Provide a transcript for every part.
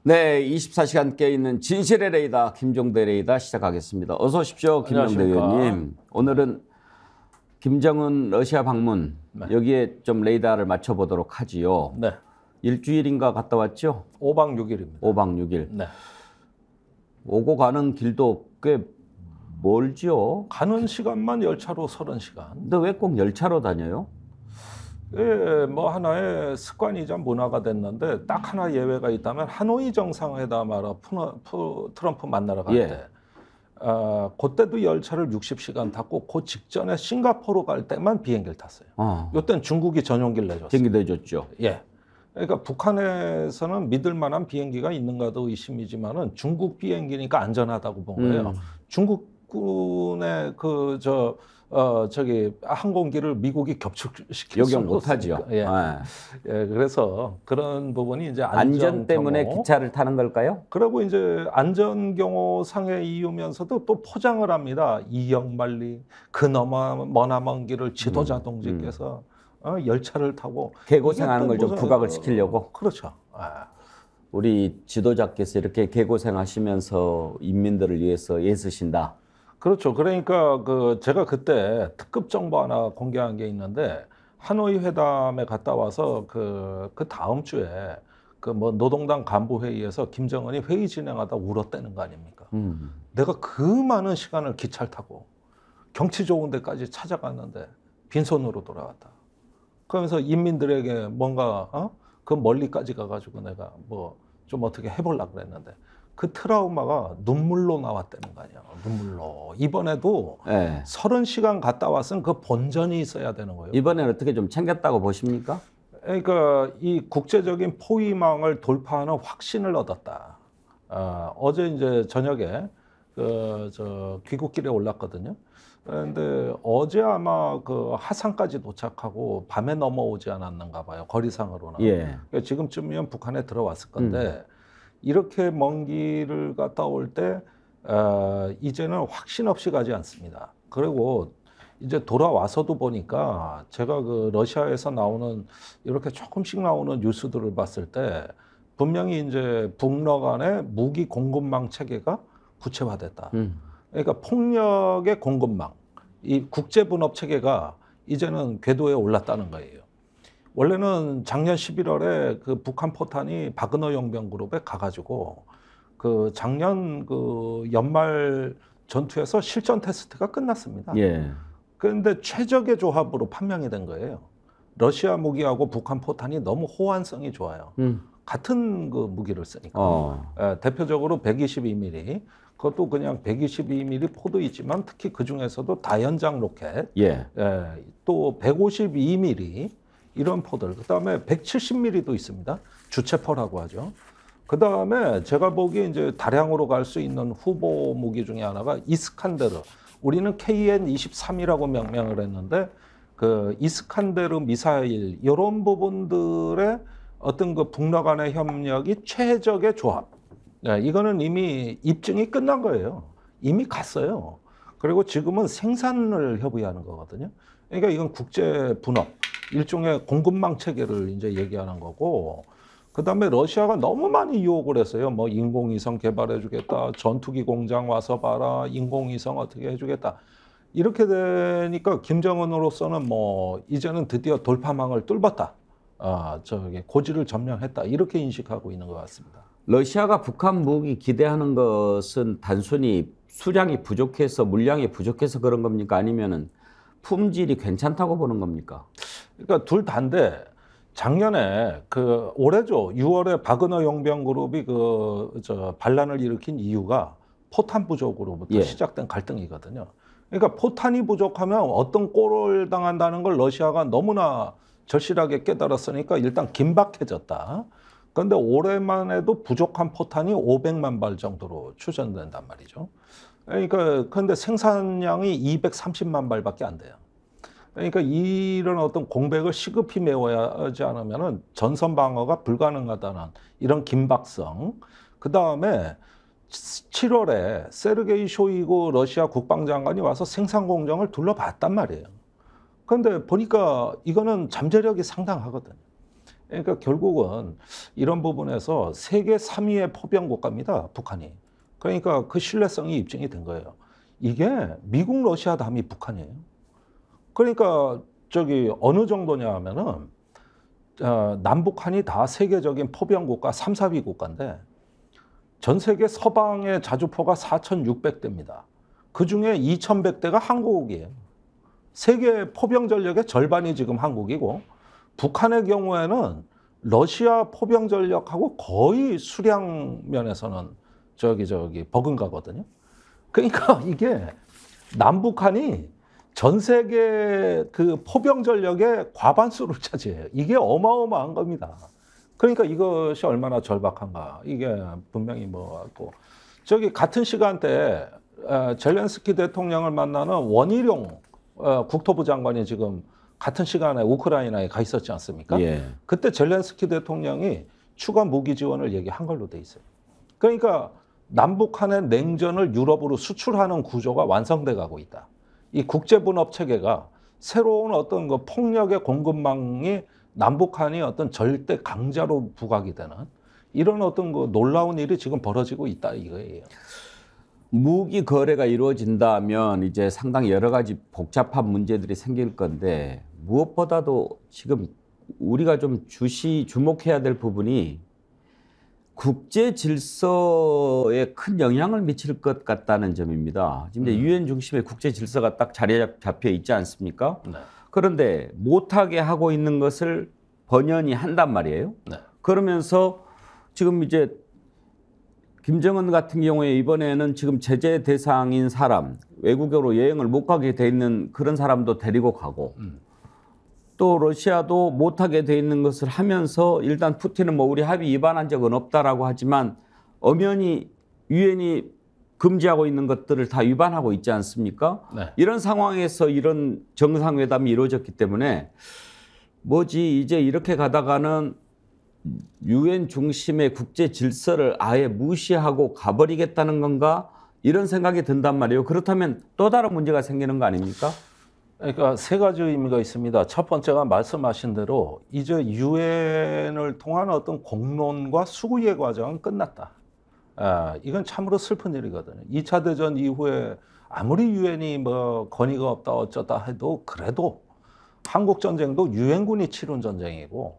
네, 24시간 깨있는 진실의 레이더 김종대 레이더 시작하겠습니다. 어서 오십시오, 김종대 의원님. 오늘은 김정은 러시아 방문, 네. 여기에 좀 레이더를 맞춰보도록 하지요. 네. 일주일인가 갔다 왔죠? 5박 6일입니다. 5박 6일. 네. 오고 가는 길도 꽤 멀죠? 가는 시간만 열차로 30시간. 근데 왜 꼭 열차로 다녀요? 예, 뭐 하나의 습관이자 문화가 됐는데 딱 하나 예외가 있다면 하노이 정상회담하러 트럼프 만나러 갈 때, 그때도 열차를 60시간 탔고 그 직전에 싱가포르 갈 때만 비행기를 탔어요. 이때는 중국이 전용기를 내줬어요. 비행기 내줬죠. 예. 그러니까 북한에서는 믿을 만한 비행기가 있는가도 의심이지만은 중국 비행기니까 안전하다고 본 거예요. 중국군의 저기 항공기를 미국이 겹치킬 요격 못하죠. 예. 예, 그래서 그런 부분이 이제 안전 때문에 기차를 타는 걸까요? 그리고 이제 안전 경호상의 이유면서도 또 포장을 합니다. 이역만리 그나마 머나먼 길을 지도자 동지께서 열차를 타고 개고생하는 걸 좀 부각을 시키려고. 그렇죠. 우리 지도자께서 이렇게 개고생하시면서 인민들을 위해서 애쓰신다. 그렇죠. 그러니까 제가 그때 특급 정보 하나 공개한 게 있는데 하노이 회담에 갔다 와서 그 다음 주에 뭐 노동당 간부 회의에서 김정은이 회의 진행하다 울었다는 거 아닙니까? 내가 그 많은 시간을 기차를 타고 경치 좋은 데까지 찾아갔는데 빈손으로 돌아왔다. 그러면서 인민들에게 뭔가 그 멀리까지 가가지고 내가 뭐 좀 어떻게 해보려고 그랬는데 그 트라우마가 눈물로 나왔다는 거 아니야. 눈물로. 이번에도 네. 30시간 갔다 왔으면 그 본전이 있어야 되는 거예요. 이번에는 어떻게 좀 챙겼다고 보십니까? 그러니까 이 국제적인 포위망을 돌파하는 확신을 얻었다. 어제 이제 저녁에 귀국길에 올랐거든요. 그런데 어제 아마 하산까지 도착하고 밤에 넘어오지 않았는가 봐요. 거리상으로는. 예. 그러니까 지금쯤이면 북한에 들어왔을 건데 이렇게 먼 길을 갔다 올 때 이제는 확신 없이 가지 않습니다. 그리고 이제 돌아와서도 보니까 제가 러시아에서 나오는 이렇게 조금씩 나오는 뉴스들을 봤을 때 분명히 이제 북러 간의 무기 공급망 체계가 구체화됐다. 그러니까 폭력의 공급망, 이 국제 분업 체계가 이제는 궤도에 올랐다는 거예요. 원래는 작년 11월에 북한 포탄이 바그너 용병그룹에 가가지고 작년 연말 전투에서 실전 테스트가 끝났습니다. 예. 그런데 최적의 조합으로 판명이 된 거예요. 러시아 무기하고 북한 포탄이 너무 호환성이 좋아요. 같은 무기를 쓰니까. 대표적으로 122mm, 그것도 그냥 122mm 포도 있지만 특히 그 중에서도 다연장 로켓, 또 152mm 이런 포들, 그 다음에 170mm도 있습니다. 주체포라고 하죠. 그 다음에 제가 보기에 이제 다량으로 갈 수 있는 후보 무기 중에 하나가 이스칸데르. 우리는 KN-23이라고 명명을 했는데 이스칸데르 미사일 이런 부분들의 어떤 북러 간의 협력이 최적의 조합. 이거는 이미 입증이 끝난 거예요. 이미 갔어요. 그리고 지금은 생산을 협의하는 거거든요. 그러니까 이건 국제 분업, 일종의 공급망 체계를 이제 얘기하는 거고, 그 다음에 러시아가 너무 많이 유혹을 했어요. 뭐 인공위성 개발해주겠다, 전투기 공장 와서 봐라, 인공위성 어떻게 해주겠다. 이렇게 되니까 김정은으로서는 뭐 이제는 드디어 돌파망을 뚫었다. 고지를 점령했다. 이렇게 인식하고 있는 것 같습니다. 러시아가 북한 무기 기대하는 것은 단순히 수량이 부족해서 물량이 부족해서 그런 겁니까? 아니면은 품질이 괜찮다고 보는 겁니까? 그러니까 둘 다인데 작년에 올해죠. 6월에 바그너 용병그룹이 반란을 일으킨 이유가 포탄 부족으로부터 시작된 갈등이거든요. 그러니까 포탄이 부족하면 어떤 꼴을 당한다는 걸 러시아가 너무나 절실하게 깨달았으니까 일단 긴박해졌다. 그런데 올해만 해도 부족한 포탄이 500만 발 정도로 추정된단 말이죠. 그러니까 그런데 생산량이 230만 발밖에 안 돼요. 그러니까 이런 어떤 공백을 시급히 메워야 하지 않으면은 전선 방어가 불가능하다는 이런 긴박성. 그 다음에 7월에 세르게이 쇼이구 러시아 국방장관이 와서 생산 공정을 둘러봤단 말이에요. 그런데 보니까 이거는 잠재력이 상당하거든요. 그러니까 결국은 이런 부분에서 세계 3위의 포병 국가입니다, 북한이. 그러니까 그 신뢰성이 입증이 된 거예요. 이게 미국, 러시아 다음이 북한이에요. 그러니까 저기 어느 정도냐 하면은 남북한이 다 세계적인 포병 국가 3, 4위 국가인데 전 세계 서방의 자주포가 4,600대입니다. 그중에 2,100대가 한국이에요. 세계 포병 전력의 절반이 지금 한국이고 북한의 경우에는 러시아 포병 전력하고 거의 수량 면에서는 저기 버금가거든요. 그러니까 이게 남북한이 전 세계 그 포병 전력의 과반수를 차지해요. 이게 어마어마한 겁니다. 그러니까 이것이 얼마나 절박한가. 이게 분명히 같고. 저기 같은 시간대에 젤렌스키 대통령을 만나는 원희룡 국토부 장관이 지금 같은 시간에 우크라이나에 가 있었지 않습니까? 예. 그때 젤렌스키 대통령이 추가 무기 지원을 얘기한 걸로 돼 있어요. 그러니까 남북한의 냉전을 유럽으로 수출하는 구조가 완성돼 가고 있다. 이 국제분업 체계가 새로운 어떤 그 폭력의 공급망이 남북한이 어떤 절대 강자로 부각이 되는 이런 어떤 그 놀라운 일이 지금 벌어지고 있다 이거예요. 무기 거래가 이루어진다면 이제 상당히 여러 가지 복잡한 문제들이 생길 건데 무엇보다도 지금 우리가 좀 주목해야 될 부분이 국제 질서에 큰 영향을 미칠 것 같다는 점입니다. 지금 이제 유엔 중심의 국제 질서가 딱 자리에 잡혀 있지 않습니까? 네. 그런데 못하게 하고 있는 것을 번연히 한단 말이에요. 네. 그러면서 지금 이제 김정은 같은 경우에 이번에는 지금 제재 대상인 사람, 외국으로 여행을 못 가게 돼 있는 그런 사람도 데리고 가고 또 러시아도 못하게 돼 있는 것을 하면서 일단 푸틴은 뭐 우리 합의 위반한 적은 없다라고 하지만 엄연히 유엔이 금지하고 있는 것들을 다 위반하고 있지 않습니까? 네. 이런 상황에서 이런 정상회담이 이루어졌기 때문에 이제 이렇게 가다가는 유엔 중심의 국제 질서를 아예 무시하고 가버리겠다는 건가? 이런 생각이 든단 말이에요. 그렇다면 또 다른 문제가 생기는 거 아닙니까? 그러니까 세 가지 의미가 있습니다. 첫 번째가 말씀하신 대로 이제 유엔을 통한 어떤 공론과 수구의 과정은 끝났다. 이건 참으로 슬픈 일이거든요. 2차 대전 이후에 아무리 유엔이 권위가 없다 어쩌다 해도 그래도 한국 전쟁도 유엔군이 치른 전쟁이고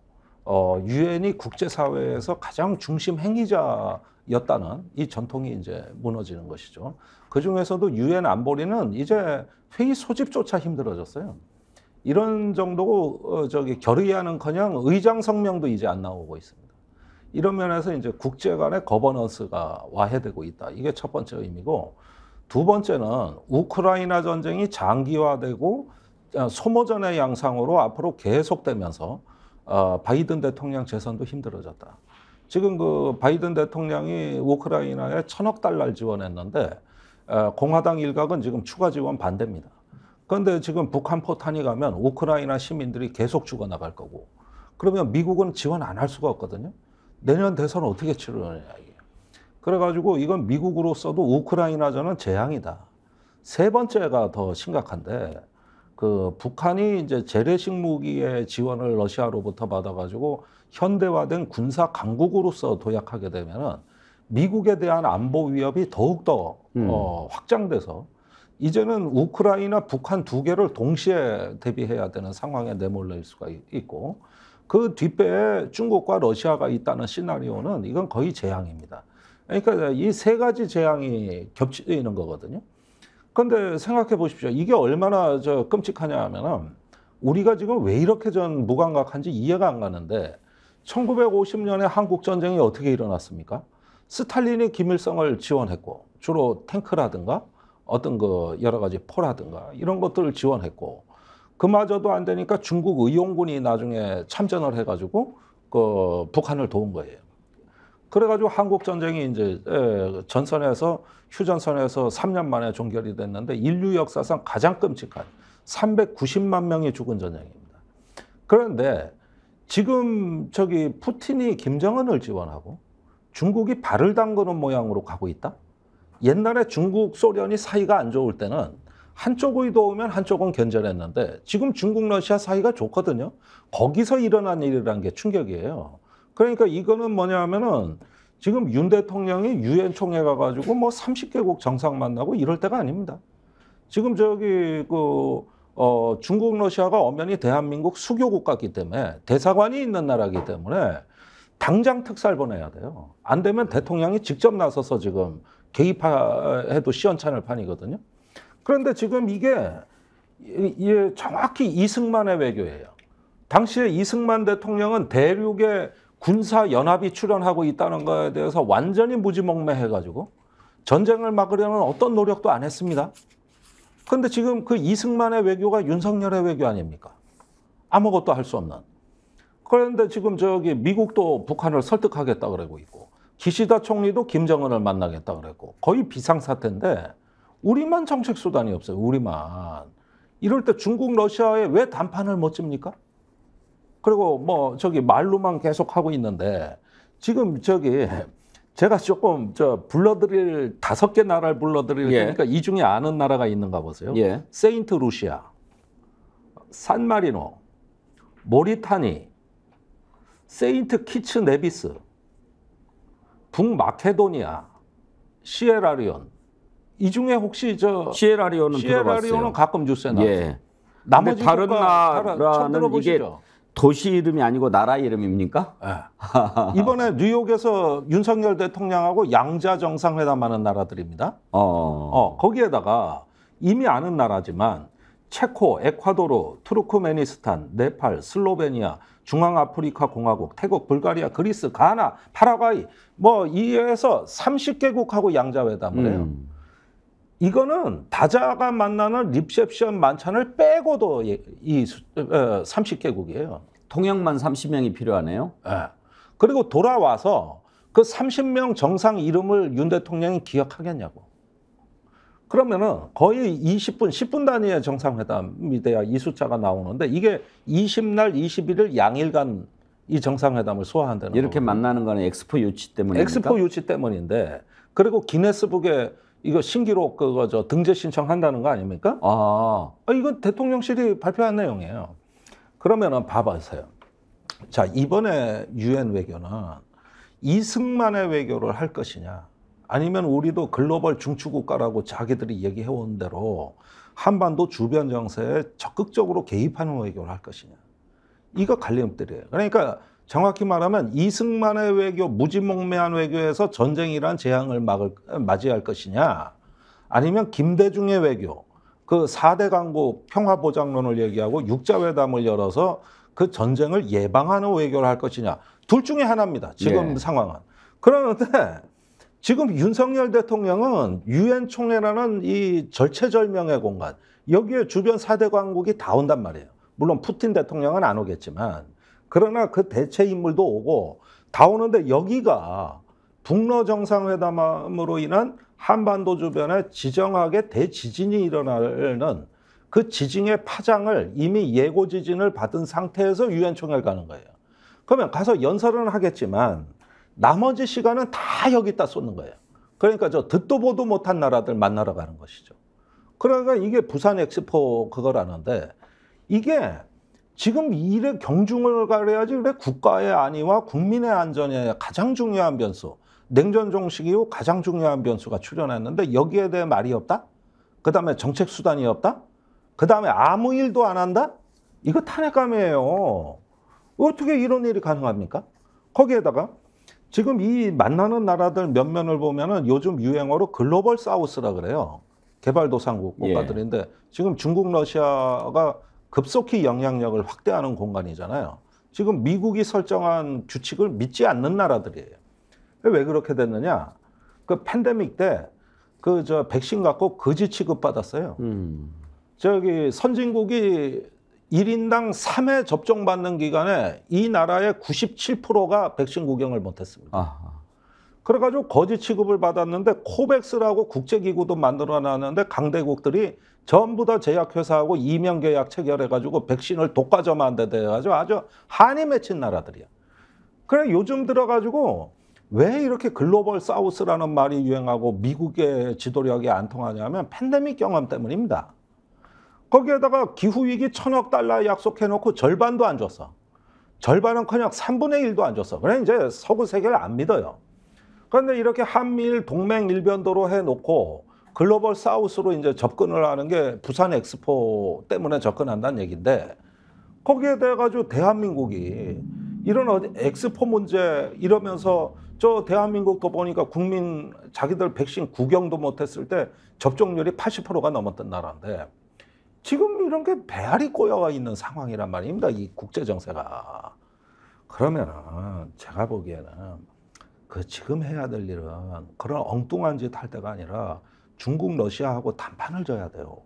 유엔이 국제사회에서 가장 중심 행위자였다는 이 전통이 이제 무너지는 것이죠. 그 중에서도 유엔 안보리는 이제 회의 소집조차 힘들어졌어요. 이런 정도고 결의하는커녕 의장 성명도 이제 안 나오고 있습니다. 이런 면에서 이제 국제 간의 거버넌스가 와해되고 있다. 이게 첫 번째 의미고, 두 번째는 우크라이나 전쟁이 장기화되고 소모전의 양상으로 앞으로 계속되면서 바이든 대통령 재선도 힘들어졌다. 지금 그 바이든 대통령이 우크라이나에 1,000억 달러를 지원했는데 공화당 일각은 지금 추가 지원 반대입니다. 그런데 지금 북한 포탄이 가면 우크라이나 시민들이 계속 죽어나갈 거고, 그러면 미국은 지원 안 할 수가 없거든요. 내년 대선 어떻게 치르느냐 이게. 그래가지고 이건 미국으로서도 우크라이나전은 재앙이다. 세 번째가 더 심각한데, 그 북한이 이제 재래식 무기의 지원을 러시아로부터 받아가지고 현대화된 군사 강국으로서 도약하게 되면은 미국에 대한 안보 위협이 더욱더 확장돼서 이제는 우크라이나, 북한 두 개를 동시에 대비해야 되는 상황에 내몰릴 수가 있고, 그 뒷배에 중국과 러시아가 있다는 시나리오는 이건 거의 재앙입니다. 그러니까 이 세 가지 재앙이 겹치는 거거든요. 그런데 생각해 보십시오. 이게 얼마나 끔찍하냐 하면은 우리가 지금 왜 이렇게 무감각한지 이해가 안 가는데, 1950년에 한국 전쟁이 어떻게 일어났습니까? 스탈린이 김일성을 지원했고, 주로 탱크라든가 어떤 그 여러 가지 포라든가 이런 것들을 지원했고, 그마저도 안 되니까 중국 의용군이 나중에 참전을 해가지고 그 북한을 도운 거예요. 그래가지고 한국 전쟁이 이제 전선에서 휴전선에서 3년 만에 종결이 됐는데 인류 역사상 가장 끔찍한 390만 명이 죽은 전쟁입니다. 그런데 지금 푸틴이 김정은을 지원하고 중국이 발을 담그는 모양으로 가고 있다? 옛날에 중국, 소련이 사이가 안 좋을 때는 한쪽의 도우면 한쪽은 견제했는데 지금 중국, 러시아 사이가 좋거든요. 거기서 일어난 일이라는 게 충격이에요. 그러니까 이거는 뭐냐면은 지금 윤 대통령이 유엔 총회 가가지고 뭐 30개국 정상 만나고 이럴 때가 아닙니다. 지금 저기 중국, 러시아가 엄연히 대한민국 수교 국가이기 때문에 대사관이 있는 나라이기 때문에 당장 특사를 보내야 돼요. 안 되면 대통령이 직접 나서서 지금 개입해도 시원찮을 판이거든요. 그런데 지금 이게 정확히 이승만의 외교예요. 당시에 이승만 대통령은 대륙에 군사 연합이 출현하고 있다는 거에 대해서 완전히 무지몽매해가지고 전쟁을 막으려는 어떤 노력도 안 했습니다. 그런데 지금 그 이승만의 외교가 윤석열의 외교 아닙니까? 아무것도 할 수 없는. 그런데 지금 저기 미국도 북한을 설득하겠다 그러고 있고 기시다 총리도 김정은을 만나겠다 그랬고 거의 비상사태인데 우리만 정책 수단이 없어요. 우리만. 이럴 때 중국, 러시아에 왜 단판을 못 찝니까? 그리고 뭐 저기 말로만 계속 하고 있는데 지금 저기 제가 조금 불러드릴 5개 나라를 불러드릴 테니까 이 중에 아는 나라가 있는가 보세요. 세인트 루시아, 산마리노, 모리타니, 세인트 키츠 네비스, 북마케도니아, 시에라리온. 이 중에 혹시 시에라리온은 가끔 뉴스에 나와요. 나머지 다른 나라는 이게 도시 이름이 아니고 나라 이름입니까? 네. 이번에 뉴욕에서 윤석열 대통령하고 양자 정상회담하는 나라들입니다. 거기에다가 이미 아는 나라지만 체코, 에콰도르, 투르크메니스탄, 네팔, 슬로베니아, 중앙아프리카 공화국, 태국, 불가리아, 그리스, 가나, 파라과이 뭐 이에서 30개국하고 양자회담을 해요. 이거는 다자가 만나는 리셉션 만찬을 빼고도 이 30개국이에요. 통역만 30명이 필요하네요. 네. 그리고 돌아와서 그 30명 정상 이름을 윤 대통령이 기억하겠냐고. 그러면은 거의 20분, 10분 단위의 정상회담이 돼야 이 숫자가 나오는데 이게 20날, 21일 양일간 이 정상회담을 소화한다는 이렇게 거거든요. 만나는 거는 엑스포 유치 때문입니까? 엑스포 유치 때문인데 그리고 기네스북에 이거 신기록 등재 신청한다는 거 아닙니까? 이건 대통령실이 발표한 내용이에요. 그러면은 봐보세요. 자, 이번에 유엔 외교는 이승만의 외교를 할 것이냐 아니면 우리도 글로벌 중추국가라고 자기들이 얘기해온 대로 한반도 주변 정세에 적극적으로 개입하는 외교를 할 것이냐. 이거 갈림들이에요. 그러니까 정확히 말하면 이승만의 외교, 무지몽매한 외교에서 전쟁이란 재앙을 맞이할 것이냐 아니면 김대중의 외교, 그 4대 강국 평화보장론을 얘기하고 육자회담을 열어서 그 전쟁을 예방하는 외교를 할 것이냐. 둘 중에 하나입니다. 지금 상황은. 그러는데 지금 윤석열 대통령은 유엔 총회라는 이 절체절명의 공간, 여기에 주변 4대 강국이 다 온단 말이에요. 물론 푸틴 대통령은 안 오겠지만 그러나 그 대체 인물도 오고 다 오는데 여기가 북러 정상회담으로 인한 한반도 주변에 지정하게 대지진이 일어나는 그 지진의 파장을 이미 예고 지진을 받은 상태에서 유엔 총회를 가는 거예요. 그러면 가서 연설은 하겠지만 나머지 시간은 다 여기다 쏟는 거예요. 그러니까 듣도 보도 못한 나라들 만나러 가는 것이죠. 그러니까 이게 부산 엑스포 그거라는데 이게 지금 이래 경중을 가려야지 그래 국가의 안위와 국민의 안전에 가장 중요한 변수, 냉전 종식 이후 가장 중요한 변수가 출현했는데 여기에 대해 말이 없다? 그 다음에 정책 수단이 없다? 그 다음에 아무 일도 안 한다? 이거 탄핵감이에요. 어떻게 이런 일이 가능합니까? 거기에다가 지금 이 만나는 나라들 몇 면을 보면은 요즘 유행어로 글로벌 사우스라 그래요. 개발도상국 국가들인데 지금 중국, 러시아가 급속히 영향력을 확대하는 공간이잖아요. 지금 미국이 설정한 규칙을 믿지 않는 나라들이에요. 왜 그렇게 됐느냐? 그 팬데믹 때 백신 갖고 거지 취급받았어요. 저기 선진국이 1인당 3회 접종받는 기간에 이 나라의 97%가 백신 구경을 못했습니다. 그래가지고 거지 취급을 받았는데 코백스라고 국제기구도 만들어놨는데 강대국들이 전부 다 제약회사하고 이명계약 체결해가지고 백신을 독과점한 데 돼가지고 아주 한이 맺힌 나라들이야. 그래 요즘 들어가지고 왜 이렇게 글로벌 사우스라는 말이 유행하고 미국의 지도력이 안 통하냐면 팬데믹 경험 때문입니다. 거기에다가 기후위기 1,000억 달러 약속해놓고 절반도 안 줬어. 절반은커녕 3분의 1도 안 줬어. 그래 이제 서구 세계를 안 믿어요. 그런데 이렇게 한미일 동맹 일변도로 해놓고 글로벌 사우스로 이제 접근을 하는 게 부산 엑스포 때문에 접근한다는 얘기인데 거기에 대해 가지고 대한민국이 이런 엑스포 문제 이러면서 저 대한민국도 보니까 국민 자기들 백신 구경도 못했을 때 접종률이 80%가 넘었던 나라인데 지금 이런 게 배알이 꼬여가 있는 상황이란 말입니다. 이 국제 정세가. 그러면은 제가 보기에는 그 지금 해야 될 일은 그런 엉뚱한 짓 할 때가 아니라 중국 러시아하고 단판을 져야 돼요.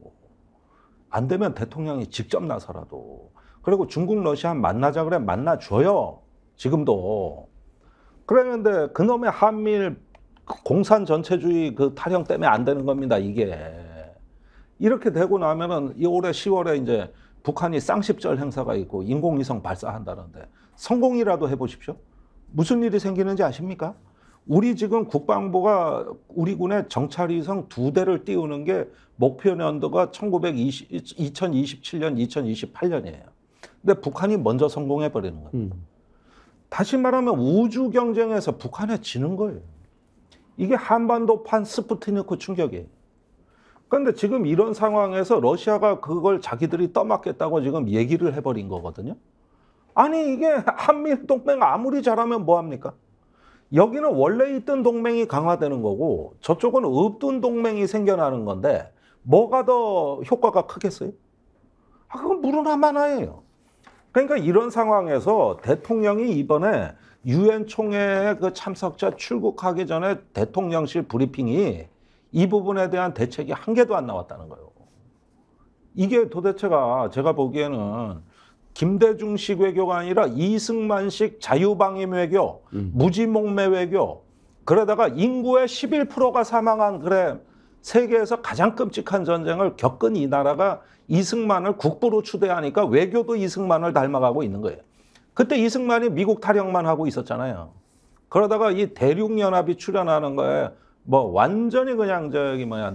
안 되면 대통령이 직접 나서라도. 그리고 중국 러시아 만나자 그래 만나줘요. 지금도. 그랬는데 그놈의 한미일 공산 전체주의 그 타령 때문에 안 되는 겁니다. 이게. 이렇게 되고 나면은 이 올해 10월에 이제 북한이 쌍십절 행사가 있고 인공위성 발사한다는데 성공이라도 해보십시오. 무슨 일이 생기는지 아십니까? 우리 지금 국방부가 우리 군의 정찰위성 2대를 띄우는 게 목표 연도가 2027년, 2028년이에요. 근데 북한이 먼저 성공해버리는 거예요. 다시 말하면 우주 경쟁에서 북한에 지는 거예요. 이게 한반도판 스푸트니크 충격이에요. 그런데 지금 이런 상황에서 러시아가 그걸 자기들이 떠맡겠다고 지금 얘기를 해버린 거거든요. 아니 이게 한미일 동맹 아무리 잘하면 뭐합니까? 여기는 원래 있던 동맹이 강화되는 거고 저쪽은 없던 동맹이 생겨나는 건데 뭐가 더 효과가 크겠어요? 그건 물은 한만하예요. 그러니까 이런 상황에서 대통령이 이번에 유엔 총회에 그 참석자 출국하기 전에 대통령실 브리핑이 이 부분에 대한 대책이 한 개도 안 나왔다는 거예요. 이게 도대체가 제가 보기에는 김대중식 외교가 아니라 이승만식 자유방임 외교, 무지몽매 외교, 그러다가 인구의 11%가 사망한 그래 세계에서 가장 끔찍한 전쟁을 겪은 이 나라가 이승만을 국부로 추대하니까 외교도 이승만을 닮아가고 있는 거예요. 그때 이승만이 미국 타령만 하고 있었잖아요. 그러다가 이 대륙연합이 출연하는 거에 뭐 완전히 그냥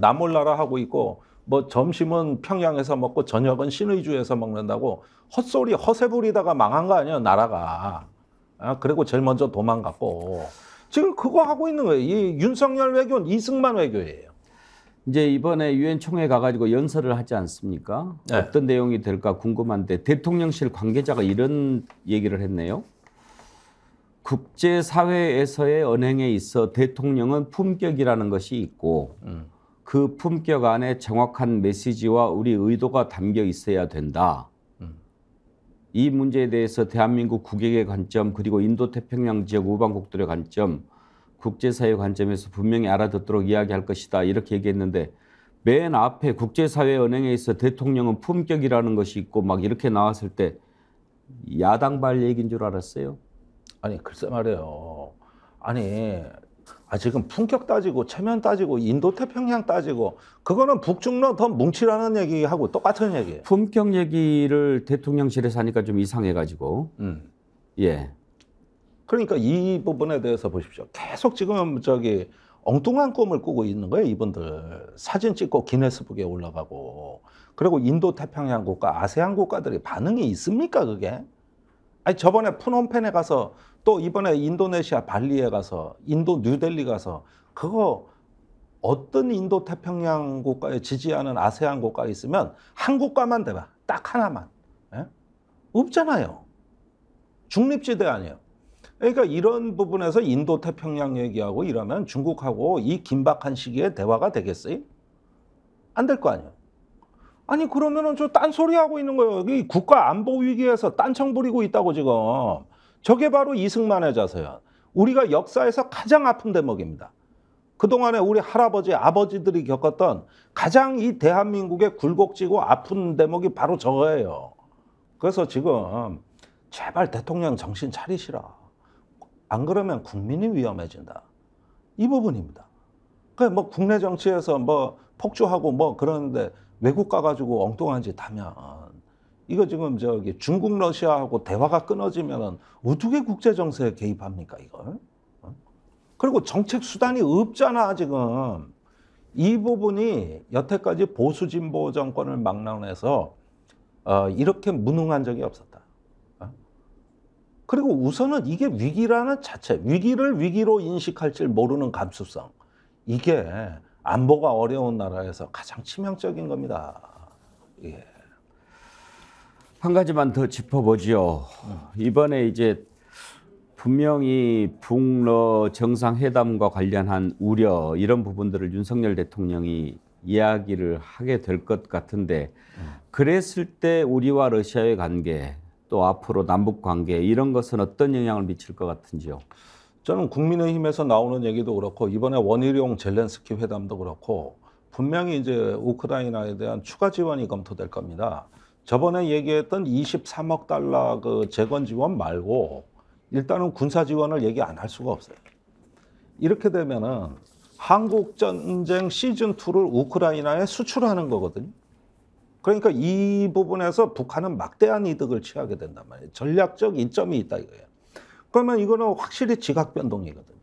나 몰라라 하고 있고 뭐 점심은 평양에서 먹고 저녁은 신의주에서 먹는다고 헛소리 허세 부리다가 망한 거 아니에요 나라가. 그리고 제일 먼저 도망갔고 지금 그거 하고 있는 거예요. 이 윤석열 외교는 이승만 외교예요. 이제 이번에 유엔 총회 가가지고 연설을 하지 않습니까? 네. 어떤 내용이 될까 궁금한데 대통령실 관계자가 이런 얘기를 했네요. 국제사회에서의 언행에 있어 대통령은 품격이라는 것이 있고 그 품격 안에 정확한 메시지와 우리 의도가 담겨 있어야 된다. 이 문제에 대해서 대한민국 국익의 관점 그리고 인도태평양 지역 우방국들의 관점 국제사회 관점에서 분명히 알아듣도록 이야기할 것이다. 이렇게 얘기했는데 맨 앞에 국제사회 언행에 있어 대통령은 품격이라는 것이 있고 막 이렇게 나왔을 때 야당발 얘기인 줄 알았어요. 아니 글쎄 말이에요. 아니 지금 품격 따지고 체면 따지고 인도태평양 따지고 그거는 북중러 더 뭉치라는 얘기하고 똑같은 얘기예요. 품격 얘기를 대통령실에서 하니까 좀 이상해가지고. 예. 그러니까 이 부분에 대해서 보십시오. 계속 지금 엉뚱한 꿈을 꾸고 있는 거예요. 이분들 사진 찍고 기네스북에 올라가고 그리고 인도태평양 국가, 아세안 국가들이 반응이 있습니까 그게? 아니 저번에 푸놈펜에 가서 또 이번에 인도네시아 발리에 가서 인도 뉴델리 가서 그거 어떤 인도태평양 국가에 지지하는 아세안 국가 있으면 한 국가만 대봐. 딱 하나만. 예? 없잖아요. 중립지대 아니에요. 그러니까 이런 부분에서 인도태평양 얘기하고 이러면 중국하고 이 긴박한 시기에 대화가 되겠어요? 안 될 거 아니에요. 아니 그러면은 저 딴소리 하고 있는 거예요. 여기 국가 안보 위기에서 딴청 부리고 있다고 지금. 저게 바로 이승만의 자세야. 우리가 역사에서 가장 아픈 대목입니다. 그동안에 우리 할아버지, 아버지들이 겪었던 가장 이 대한민국의 굴곡지고 아픈 대목이 바로 저거예요. 그래서 지금 제발 대통령 정신 차리시라. 안 그러면 국민이 위험해진다. 이 부분입니다. 그러니까 뭐 국내 정치에서 뭐 폭주하고 뭐 그러는데 외국 가가지고 엉뚱한 짓 하면 이거 지금 중국 러시아하고 대화가 끊어지면은 어떻게 국제 정세에 개입합니까 이걸? 그리고 정책 수단이 없잖아 지금. 이 부분이 여태까지 보수 진보 정권을 막론해서 이렇게 무능한 적이 없었다. 그리고 우선은 이게 위기라는 자체, 위기를 위기로 인식할 줄 모르는 감수성. 이게 안보가 어려운 나라에서 가장 치명적인 겁니다. 예. 한 가지만 더 짚어보지요. 이번에 이제 분명히 북러 정상회담과 관련한 우려 이런 부분들을 윤석열 대통령이 이야기를 하게 될 것 같은데 그랬을 때 우리와 러시아의 관계 또 앞으로 남북 관계 이런 것은 어떤 영향을 미칠 것 같은지요? 저는 국민의힘에서 나오는 얘기도 그렇고 이번에 원희룡 젤렌스키 회담도 그렇고 분명히 이제 우크라이나에 대한 추가 지원이 검토될 겁니다. 저번에 얘기했던 23억 달러 그 재건 지원 말고 일단은 군사 지원을 얘기 안 할 수가 없어요. 이렇게 되면은 한국 전쟁 시즌 2를 우크라이나에 수출하는 거거든요. 그러니까 이 부분에서 북한은 막대한 이득을 취하게 된단 말이에요. 전략적 이점이 있다 이거예요. 그러면 이거는 확실히 지각 변동이거든요.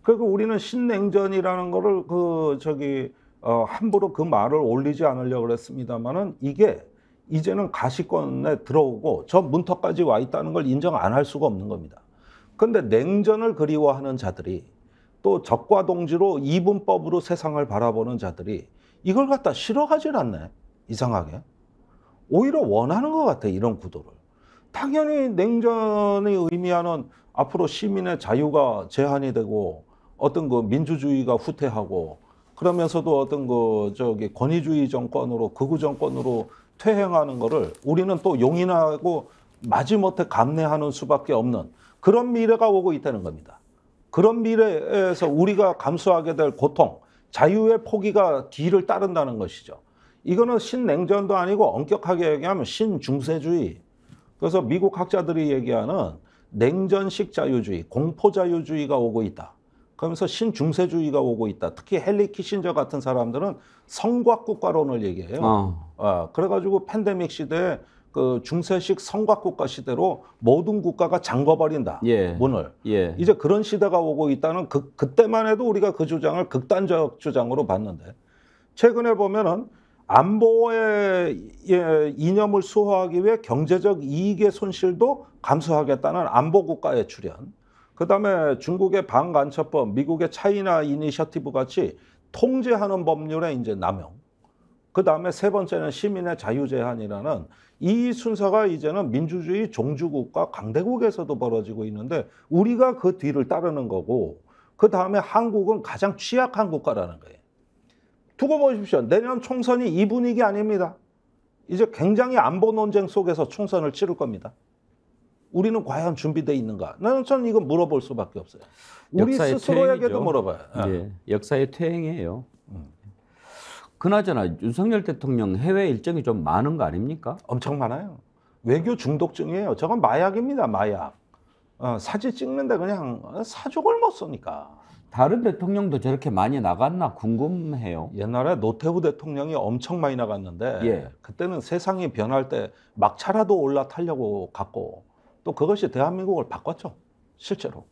그리고 우리는 신냉전이라는 거를 함부로 그 말을 올리지 않으려고 그랬습니다만은 이게 이제는 가시권에 들어오고 저 문턱까지 와 있다는 걸 인정 안 할 수가 없는 겁니다. 그런데 냉전을 그리워하는 자들이 또 적과 동지로 이분법으로 세상을 바라보는 자들이 이걸 갖다 싫어하질 않네. 이상하게. 오히려 원하는 것 같아, 이런 구도를. 당연히 냉전이 의미하는 앞으로 시민의 자유가 제한이 되고 어떤 그 민주주의가 후퇴하고 그러면서도 어떤 권위주의 정권으로 극우 정권으로 퇴행하는 거를 우리는 또 용인하고 마지못해 감내하는 수밖에 없는 그런 미래가 오고 있다는 겁니다. 그런 미래에서 우리가 감수하게 될 고통, 자유의 포기가 뒤를 따른다는 것이죠. 이거는 신냉전도 아니고 엄격하게 얘기하면 신중세주의. 그래서 미국 학자들이 얘기하는 냉전식 자유주의, 공포자유주의가 오고 있다. 그러면서 신중세주의가 오고 있다. 특히 헨리 키신저 같은 사람들은 성곽국가론을 얘기해요. 그래가지고 팬데믹 시대에 그 중세식 성곽국가 시대로 모든 국가가 잠궈버린다. 문을. 이제 그런 시대가 오고 있다는 그때만 해도 우리가 그 주장을 극단적 주장으로 봤는데 최근에 보면은 안보의 이념을 수호하기 위해 경제적 이익의 손실도 감수하겠다는 안보국가의 출현. 그다음에 중국의 반간첩법, 미국의 차이나 이니셔티브 같이 통제하는 법률의 이제 남용. 그다음에 세 번째는 시민의 자유 제한이라는 이 순서가 이제는 민주주의 종주국과 강대국에서도 벌어지고 있는데 우리가 그 뒤를 따르는 거고 그다음에 한국은 가장 취약한 국가라는 거예요. 두고 보십시오. 내년 총선이 이 분위기 아닙니다. 이제 굉장히 안보 논쟁 속에서 총선을 치를 겁니다. 우리는 과연 준비되어 있는가? 저는 이거 물어볼 수밖에 없어요. 우리 스스로에게도 물어봐요. 역사의 퇴행이에요. 그나저나 윤석열 대통령 해외 일정이 좀 많은 거 아닙니까? 엄청 많아요. 외교 중독증이에요. 저건 마약입니다. 마약. 사진 찍는데 그냥 사족을 못 쏘니까. 다른 대통령도 저렇게 많이 나갔나 궁금해요. 옛날에 노태우 대통령이 엄청 많이 나갔는데 그때는 세상이 변할 때 막차라도 올라타려고 갔고 또 그것이 대한민국을 바꿨죠. 실제로.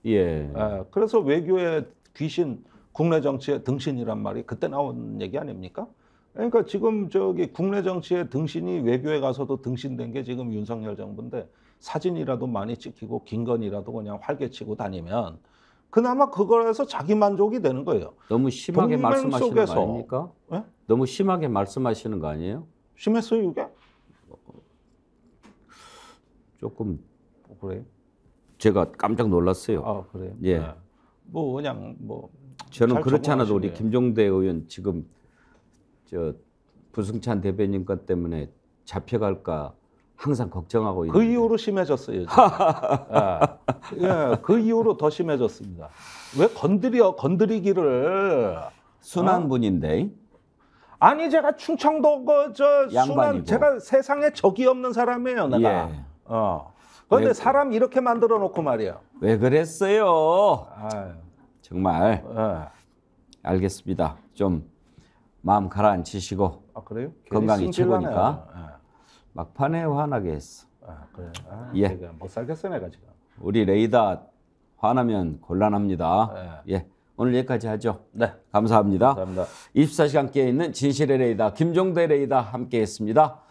그래서 외교의 귀신, 국내 정치의 등신이란 말이 그때 나온 얘기 아닙니까? 그러니까 지금 국내 정치의 등신이 외교에 가서도 등신된 게 지금 윤석열 정부인데 사진이라도 많이 찍히고 김건희라도 그냥 활개치고 다니면 그나마 그거에서 자기 만족이 되는 거예요. 너무 심하게 말씀하시는 거 아닙니까? 너무 심하게 말씀하시는 거 아니에요? 심했어요, 이게? 조금 그래요? 제가 깜짝 놀랐어요. 그래요? 그냥 저는 그렇지 않아도 우리 김종대 의원 지금 부승찬 대변인 것 때문에 잡혀갈까 항상 걱정하고 있는데. 그 이후로 심해졌어요. 그 이후로 더 심해졌습니다. 왜 건드리기를. 순한 분인데. 아니 제가 충청도 순한 제가 세상에 적이 없는 사람이에요. 내가. 그런데 사람 이렇게 만들어 놓고 말이야. 왜 그랬어요? 정말. 알겠습니다. 좀 마음 가라앉히시고. 그래요? 건강이 최고니까. 막판에 화나게 했어. 그래. 내가 못 살겠어 내가 지금. 우리 레이더 화나면 곤란합니다. 오늘 여기까지 하죠. 네. 감사합니다. 감사합니다. 24시간 깨어 있는 진실의 레이더 김종대 레이더 함께했습니다.